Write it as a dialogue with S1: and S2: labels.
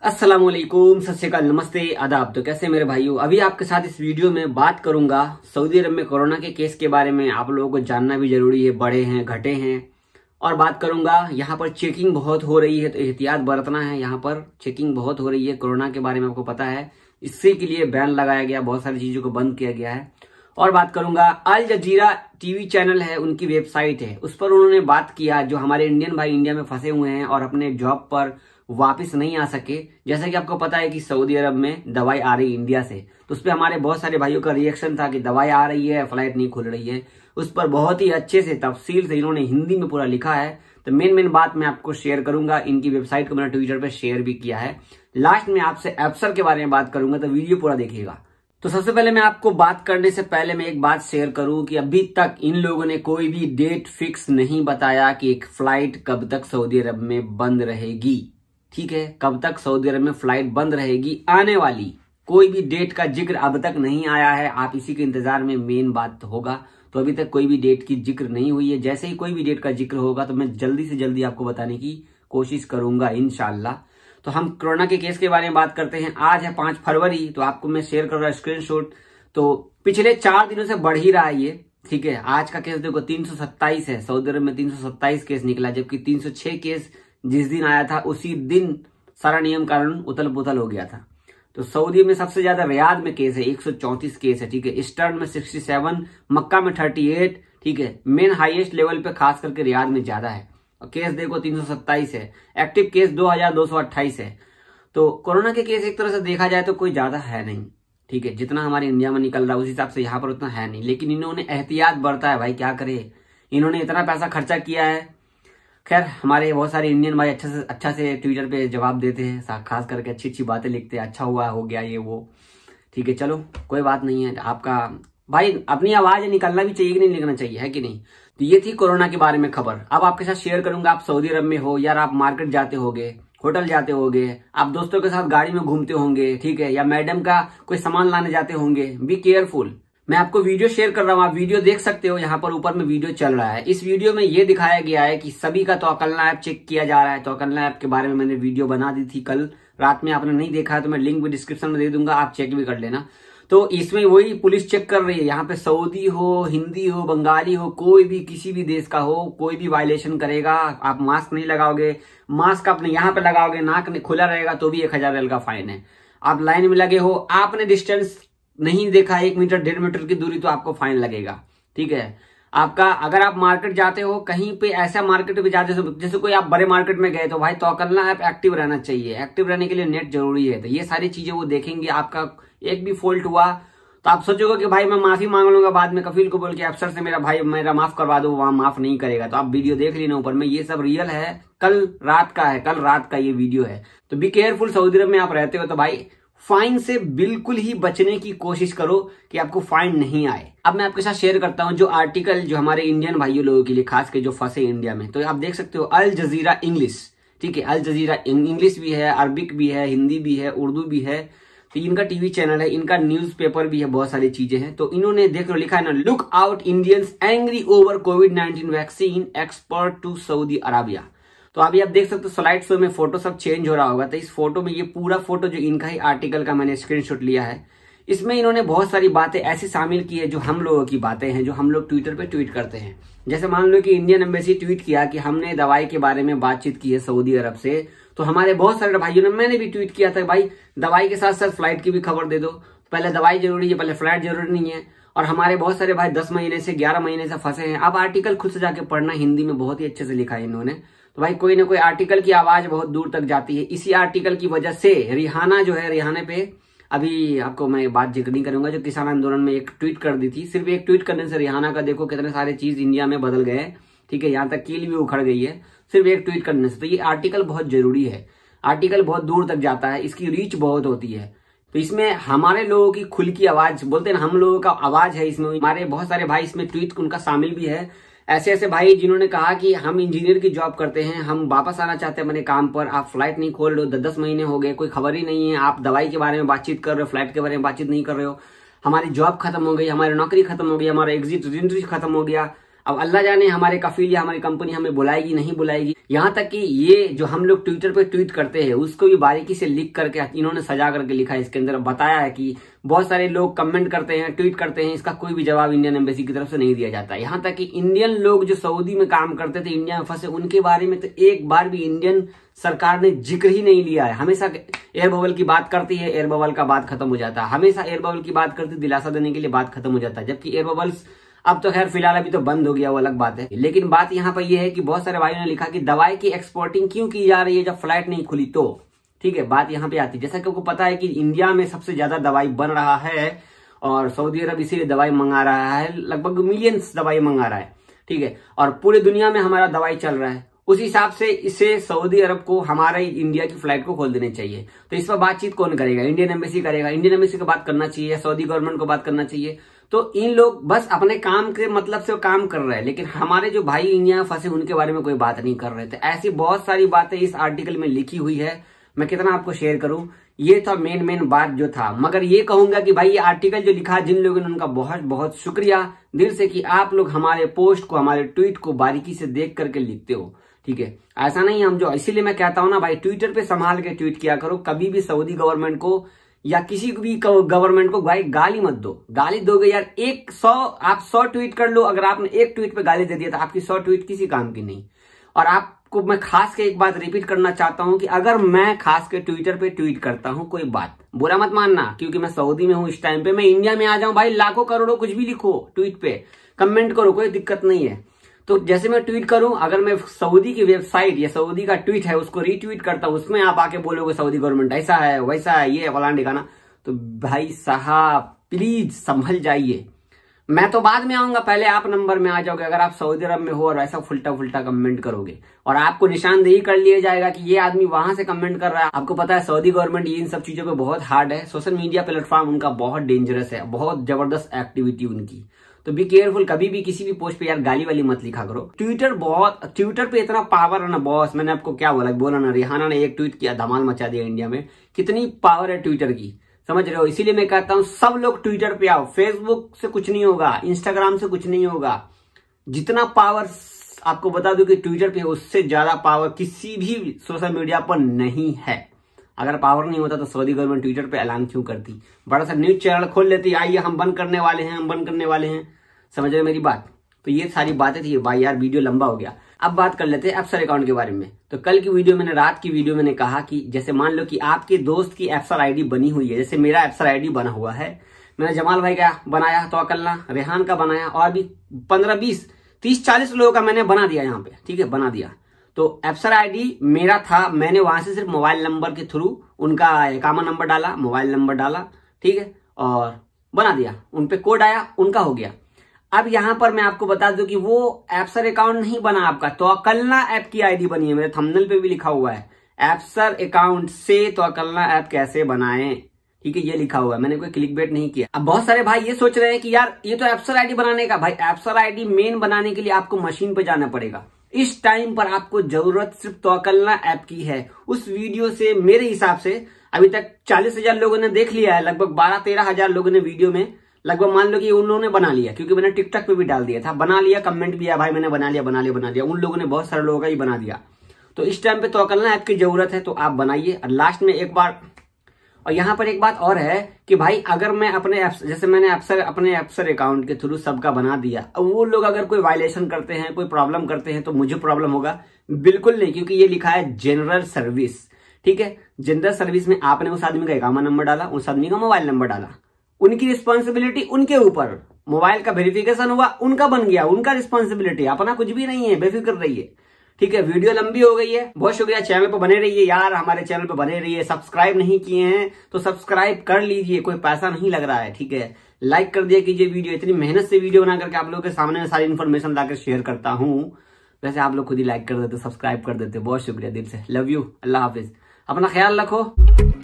S1: अस्सलामुअलैकुम, सत श्री अकाल, नमस्ते, आदाब। तो कैसे मेरे भाइयों, अभी आपके साथ इस वीडियो में बात करूंगा सऊदी अरब में कोरोना के केस के बारे में। आप लोगों को जानना भी जरूरी है, बढ़े हैं घटे हैं। और बात करूंगा यहाँ पर चेकिंग बहुत हो रही है, तो एहतियात बरतना है। यहाँ पर चेकिंग बहुत हो रही है, कोरोना के बारे में आपको पता है। इससे के लिए बैन लगाया गया, बहुत सारी चीजों को बंद किया गया है। और बात करूंगा अल जजीरा टीवी चैनल है, उनकी वेबसाइट है, उस पर उन्होंने बात किया जो हमारे इंडियन भाई इंडिया में फंसे हुए हैं और अपने जॉब पर वापस नहीं आ सके। जैसा कि आपको पता है कि सऊदी अरब में दवाई आ रही इंडिया से, तो उस पर हमारे बहुत सारे भाइयों का रिएक्शन था कि दवाई आ रही है, फ्लाइट नहीं खुल रही है। उस पर बहुत ही अच्छे से तफसील से इन्होंने हिंदी में पूरा लिखा है। तो मेन बात मैं आपको शेयर करूंगा। इनकी वेबसाइट को मैंने ट्विटर पर शेयर भी किया है। लास्ट में आपसे एप्सर के बारे में बात करूंगा, तो वीडियो पूरा देखिएगा। तो सबसे पहले मैं आपको बात करने से पहले मैं एक बात शेयर करूं कि अभी तक इन लोगों ने कोई भी डेट फिक्स नहीं बताया कि एक फ्लाइट कब तक सऊदी अरब में बंद रहेगी। ठीक है, कब तक सऊदी अरब में फ्लाइट बंद रहेगी आने वाली, कोई भी डेट का जिक्र अब तक नहीं आया है। आप इसी के इंतजार में, मेन बात होगा। तो अभी तक कोई भी डेट की जिक्र नहीं हुई है। जैसे ही कोई भी डेट का जिक्र होगा तो मैं जल्दी से जल्दी आपको बताने की कोशिश करूंगा इंशाल्लाह। तो हम कोरोना के केस के बारे में बात करते हैं। आज है 5 फरवरी, तो आपको मैं शेयर कर रहा हूं स्क्रीनशॉट। तो पिछले 4 दिनों से बढ़ ही रहा है ये। ठीक है, आज का केस देखो 327 है। सऊदी अरब में 327 केस निकला, जबकि 306 केस जिस दिन आया था उसी दिन सारा नियम कानून उथल पुथल हो गया था। तो सऊदी में सबसे ज्यादा रियाद में केस है, 134 केस है। ठीक है, ईस्टर्न में 67, मक्का में 38। ठीक है, मेन हाईएस्ट लेवल पे खास करके रियाद में ज्यादा है। और केस देखो 327 है। एक्टिव केस 2228 है। तो कोरोना के केस एक तरह से देखा जाए तो कोई ज्यादा है नहीं। ठीक है, जितना हमारे इंडिया में निकल रहा है उस हिसाब से यहाँ पर उतना है नहीं, लेकिन इन्होंने एहतियात बरता है। भाई क्या करे, इन्होंने इतना पैसा खर्चा किया है। खैर, हमारे बहुत सारे इंडियन भाई अच्छा से ट्विटर पे जवाब देते हैं, खास करके अच्छी बातें लिखते हैं, अच्छा हुआ, हो गया ये वो। ठीक है, चलो कोई बात नहीं है। आपका भाई अपनी आवाज निकलना भी चाहिए कि नहीं निकलना चाहिए, है कि नहीं। तो ये थी कोरोना के बारे में खबर। अब आपके साथ शेयर करूंगा। आप सऊदी अरब में हो यार, आप मार्केट जाते होगे, होटल जाते होगे, आप दोस्तों के साथ गाड़ी में घूमते होंगे, ठीक है, या मैडम का कोई सामान लाने जाते होंगे, बी केयरफुल। मैं आपको वीडियो शेयर कर रहा हूँ, आप वीडियो देख सकते हो। यहाँ पर ऊपर में वीडियो चल रहा है। इस वीडियो में ये दिखाया गया है कि सभी का तवक्कलना ऐप चेक किया जा रहा है। तवक्कलना ऐप के बारे में मैंने वीडियो बना दी थी कल रात में, आपने नहीं देखा तो मैं लिंक भी डिस्क्रिप्शन में दे दूंगा, आप चेक भी कर लेना। तो इसमें वही पुलिस चेक कर रही है। यहाँ पे सऊदी हो, हिंदी हो, बंगाली हो, कोई भी किसी भी देश का हो, कोई भी वायलेशन करेगा, आप मास्क नहीं लगाओगे, मास्क अपने यहाँ पे लगाओगे, नाक खुला रहेगा तो भी 1000 रियाल का फाइन है। आप लाइन में लगे हो, आपने डिस्टेंस नहीं देखा 1 मीटर 1.5 मीटर की दूरी, तो आपको फाइन लगेगा। ठीक है, आपका अगर आप मार्केट जाते हो, कहीं पे ऐसा मार्केट पे जाते हो जैसे कोई आप बड़े मार्केट में गए, तो भाई तवक्कलना ऐप एक्टिव रहना चाहिए। एक्टिव रहने के लिए नेट जरूरी है। तो ये सारी चीजें वो देखेंगे। आपका एक भी फॉल्ट हुआ तो आप सोचोगे कि भाई मैं माफी मांग लूंगा बाद में, कफील को बोल के अफसर से मेरा भाई मेरा माफ करवा दो, वहां माफ नहीं करेगा। तो आप वीडियो देख लेना ऊपर में, ये सब रियल है, कल रात का है, कल रात का ये वीडियो है। तो बी केयरफुल। सऊदी अरब में आप रहते हो तो भाई फाइन से बिल्कुल ही बचने की कोशिश करो कि आपको फाइन नहीं आए। अब मैं आपके साथ शेयर करता हूं जो आर्टिकल जो हमारे इंडियन भाइयों लोगों के लिए, खास के जो फंसे इंडिया में। तो आप देख सकते हो अल जजीरा इंग्लिश। ठीक है, अल जजीरा इंग्लिश भी है, अरबिक भी है, हिंदी भी है, उर्दू भी है। तो इनका टीवी चैनल है, इनका न्यूज़पेपर भी है, बहुत सारी चीजें हैं। तो इन्होंने देख लो लिखा है ना, look out Indians angry over कोविड-19 vaccine expert to Saudi Arabia. तो अभी आप देख सकते हो स्लाइड शो में फोटो सब चेंज हो रहा होगा। तो इस फोटो में, ये पूरा फोटो जो इनका ही आर्टिकल का मैंने स्क्रीनशॉट लिया है, इसमें इन्होंने बहुत सारी बातें ऐसी शामिल की है जो हम लोगों की बातें हैं, जो हम लोग ट्विटर पे ट्वीट करते हैं। जैसे मान लो कि इंडियन एम्बेसी ट्वीट किया कि हमने दवाई के बारे में बातचीत की है सऊदी अरब से, तो हमारे बहुत सारे भाइयों ने, मैंने भी ट्वीट किया था भाई दवाई के साथ साथ फ्लाइट की भी खबर दे दो। पहले दवाई जरूरी है, पहले फ्लाइट जरूरी नहीं है। और हमारे बहुत सारे भाई 10 महीने से 11 महीने से फंसे हैं। अब आर्टिकल खुद से जाके पढ़ना, हिंदी में बहुत ही अच्छे से लिखा है इन्होंने। तो भाई कोई ना कोई आर्टिकल की आवाज बहुत दूर तक जाती है। इसी आर्टिकल की वजह से रिहाना जो है, रिहाना पे अभी आपको मैं बात जिक्र नहीं करूंगा, जो किसान आंदोलन में एक ट्वीट कर दी थी। सिर्फ एक ट्वीट करने से रिहाना का देखो कितने सारे चीज इंडिया में बदल गए। ठीक है, यहाँ तक कील भी उखड़ गई है सिर्फ एक ट्वीट करने से। तो ये आर्टिकल बहुत जरूरी है, आर्टिकल बहुत दूर तक जाता है, इसकी रीच बहुत होती है। तो इसमें हमारे लोगों की खुल की आवाज, बोलते हैं हम लोगों का आवाज है इसमें। हमारे बहुत सारे भाई इसमें ट्वीट उनका शामिल भी है। ऐसे भाई जिन्होंने कहा कि हम इंजीनियर की जॉब करते हैं, हम वापस आना चाहते हैं अपने काम पर, आप फ्लाइट नहीं खोल रहे हो, 10 महीने हो गए, कोई खबर ही नहीं है, आप दवाई के बारे में बातचीत कर रहे हो, फ्लाइट के बारे में बातचीत नहीं कर रहे हो, हमारी जॉब खत्म हो गई, हमारी नौकरी खत्म हो गई, हमारा एग्जिट खत्म हो गया, अब अल्लाह जाने हमारे कफील या हमारी कंपनी हमें बुलाएगी नहीं बुलाएगी। यहाँ तक कि ये जो हम लोग ट्विटर पे ट्वीट करते हैं उसको भी बारीकी से लिख करके इन्होंने सजा करके लिखा है। इसके अंदर बताया है कि बहुत सारे लोग कमेंट करते हैं, ट्वीट करते हैं, इसका कोई भी जवाब इंडियन एम्बेसी की तरफ से नहीं दिया जाता। यहाँ तक कि इंडियन लोग जो सऊदी में काम करते थे, इंडिया में फंसे, उनके बारे में तो एक बार भी इंडियन सरकार ने जिक्र ही नहीं लिया है। हमेशा एयर बबल की बात करती है, एयर बबल का बात खत्म हो जाता है। हमेशा एयर बबल की बात करती, दिलासा देने के लिए बात खत्म हो जाता है। जबकि एयर बबल्स अब तो खैर फिलहाल अभी तो बंद हो गया, वो अलग बात है। लेकिन बात यहाँ पर यह है कि बहुत सारे भाइयों ने लिखा कि दवाई की एक्सपोर्टिंग क्यों की जा रही है जब फ्लाइट नहीं खुली तो। ठीक है, बात यहाँ पे आती है। जैसा कि आपको पता है कि इंडिया में सबसे ज्यादा दवाई बन रहा है और सऊदी अरब इसीलिए दवाई मंगा रहा है, लगभग मिलियंस दवाई मंगा रहा है। ठीक है, और पूरे दुनिया में हमारा दवाई चल रहा है। उस हिसाब से इसे सऊदी अरब को हमारा इंडिया की फ्लाइट को खोल देने चाहिए। तो इस पर बातचीत कौन करेगा? इंडियन एम्बेसी करेगा। इंडियन एम्बेसी को बात करना चाहिए, सऊदी गवर्नमेंट को बात करना चाहिए। तो इन लोग बस अपने काम के मतलब से काम कर रहे हैं, लेकिन हमारे जो भाई इंडिया में फंसे उनके बारे में कोई बात नहीं कर रहे थे। ऐसी बहुत सारी बातें इस आर्टिकल में लिखी हुई है, मैं कितना आपको शेयर करूं। ये था मेन बात जो था। मगर ये कहूंगा कि भाई ये आर्टिकल जो लिखा जिन लोगों ने, उनका बहुत बहुत शुक्रिया दिल से कि आप लोग हमारे पोस्ट को, हमारे ट्वीट को बारीकी से देख करके लिखते हो। ठीक है, ऐसा नहीं हम जो, इसीलिए मैं कहता हूं ना भाई, ट्विटर पे संभाल के ट्वीट किया करो। कभी भी सऊदी गवर्नमेंट को या किसी भी गवर्नमेंट को भाई गाली मत दो। गाली दोगे यार, आप 100 ट्वीट कर लो, अगर आपने एक ट्वीट पे गाली दे दिया तो आपकी 100 ट्वीट किसी काम की नहीं। और आपको मैं खास के एक बात रिपीट करना चाहता हूं कि अगर मैं खास के ट्विटर पे ट्वीट करता हूं, कोई बात बुरा मत मानना, क्योंकि मैं सऊदी में हूं इस टाइम पे। मैं इंडिया में आ जाऊं भाई, लाखों करोड़ों कुछ भी लिखो ट्वीट पे, कमेंट करो, कोई दिक्कत नहीं है। तो जैसे मैं ट्वीट करूं, अगर मैं सऊदी की वेबसाइट या सऊदी का ट्वीट है उसको रीट्वीट करता हूं, उसमें आप आके बोलोगे सऊदी गवर्नमेंट ऐसा है वैसा है, ये फलान ठिकाना, तो भाई साहब प्लीज संभल जाइए। मैं तो बाद में आऊंगा, पहले आप नंबर में आ जाओगे अगर आप सऊदी अरब में हो और ऐसा फुल्टा कमेंट करोगे, और आपको निशानदेही कर लिया जाएगा कि ये आदमी वहां से कमेंट कर रहा है। आपको पता है सऊदी गवर्नमेंट इन सब चीजों पे बहुत हार्ड है। सोशल मीडिया प्लेटफॉर्म उनका बहुत डेंजरस है, बहुत जबरदस्त एक्टिविटी उनकी। तो बी केयरफुल, कभी भी किसी भी पोस्ट पे यार गाली वाली मत लिखा करो। ट्विटर पे इतना पावर है ना बॉस, मैंने आपको क्या बोला ना, रिहाना ने एक ट्वीट किया, धमाल मचा दिया इंडिया में। कितनी पावर है ट्विटर की, समझ रहे हो? इसीलिए मैं कहता हूं सब लोग ट्विटर पे आओ। फेसबुक से कुछ नहीं होगा, इंस्टाग्राम से कुछ नहीं होगा। जितना पावर आपको बता दूं कि ट्विटर पे, उससे ज्यादा पावर किसी भी सोशल मीडिया पर नहीं है। अगर पावर नहीं होता तो सऊदी गवर्नमेंट ट्विटर पे ऐलान क्यों करती? बड़ा सा न्यूज चैनल खोल लेती, आइए हम बंद करने वाले हैं, हम बंद करने वाले हैं। समझ रहे मेरी बात? तो ये सारी बातें थी भाई, यार वीडियो लंबा हो गया। अब बात कर लेते हैं एप्सर अकाउंट के बारे में। तो कल की वीडियो मैंने, रात की वीडियो मैंने कहा कि जैसे मान लो कि आपके दोस्त की एप्सर आईडी बनी हुई है, जैसे मेरा एप्सर आईडी बना हुआ है, मैंने जमाल भाई का बनाया, तो अकल्ला रेहान का बनाया, और भी 15, 20, 30, 40 लोगों का मैंने बना दिया यहाँ पे। ठीक है, बना दिया। तो एप्सर आईडी मेरा था, मैंने वहां से सिर्फ मोबाइल नंबर के थ्रू उनका एकामा नंबर डाला, मोबाइल नंबर डाला, ठीक है, और बना दिया। उन पे कोड आया, उनका हो गया। अब यहां पर मैं आपको बता दूं कि वो एप्सर अकाउंट नहीं बना आपका, तो अकल्ला ऐप की आईडी बनी है। मेरे थंबनेल पे भी लिखा हुआ है, एप्सर अकाउंट से तो अकल्ला ऐप कैसे बनाएं। ठीक है, ये लिखा हुआ है, मैंने कोई क्लिक बेट नहीं किया। अब बहुत सारे भाई ये सोच रहे हैं कि यार ये तो एप्सर आईडी बनाने का, भाई एप्सर आईडी मेन बनाने के लिए आपको मशीन पे जाना पड़ेगा। इस टाइम पर आपको जरूरत सिर्फ तवक्कलना ऐप की है। उस वीडियो से मेरे हिसाब से अभी तक 40,000 लोगों ने देख लिया है, लगभग 12-13 हजार लोगों ने वीडियो में, लगभग मान लो कि उन्होंने बना लिया, क्योंकि मैंने टिकटॉक पे भी डाल दिया था, बना लिया, कमेंट भी आया भाई मैंने बना लिया। उन लोगों ने, बहुत सारे लोगों का ही बना दिया। तो इस टाइम पे तवक्कलना ऐप की जरूरत है, तो आप बनाइए। और लास्ट में एक बार, और यहाँ पर एक बात और है कि भाई अगर मैं अपने एप्स, जैसे मैंने अपने एप्सर अकाउंट के थ्रू सबका बना दिया, अब वो लोग अगर कोई वायलेशन करते हैं, कोई प्रॉब्लम करते हैं, तो मुझे प्रॉब्लम होगा? बिल्कुल नहीं, क्योंकि ये लिखा है जनरल सर्विस। ठीक है, जनरल सर्विस में आपने उस आदमी का इकामा नंबर डाला, उस आदमी का मोबाइल नंबर डाला, उनकी रिस्पॉन्सिबिलिटी उनके ऊपर, मोबाइल का वेरिफिकेशन हुआ, उनका बन गया, उनका रिस्पॉन्सिबिलिटी, अपना कुछ भी नहीं है, बेफिक्र रहिए। ठीक है, वीडियो लंबी हो गई है, बहुत शुक्रिया। चैनल पे बने रहिए यार, हमारे चैनल पे बने रहिए। सब्सक्राइब नहीं किए हैं तो सब्सक्राइब कर लीजिए, कोई पैसा नहीं लग रहा है। ठीक है, लाइक कर दिया कीजिए वीडियो, इतनी मेहनत से वीडियो बना करके आप लोगों के सामने सारी इन्फॉर्मेशन लाकर शेयर करता हूँ। वैसे आप लोग खुद ही लाइक कर देते, सब्सक्राइब कर देते, बहुत शुक्रिया दिल से, लव यू, अल्लाह हाफिज, अपना ख्याल रखो।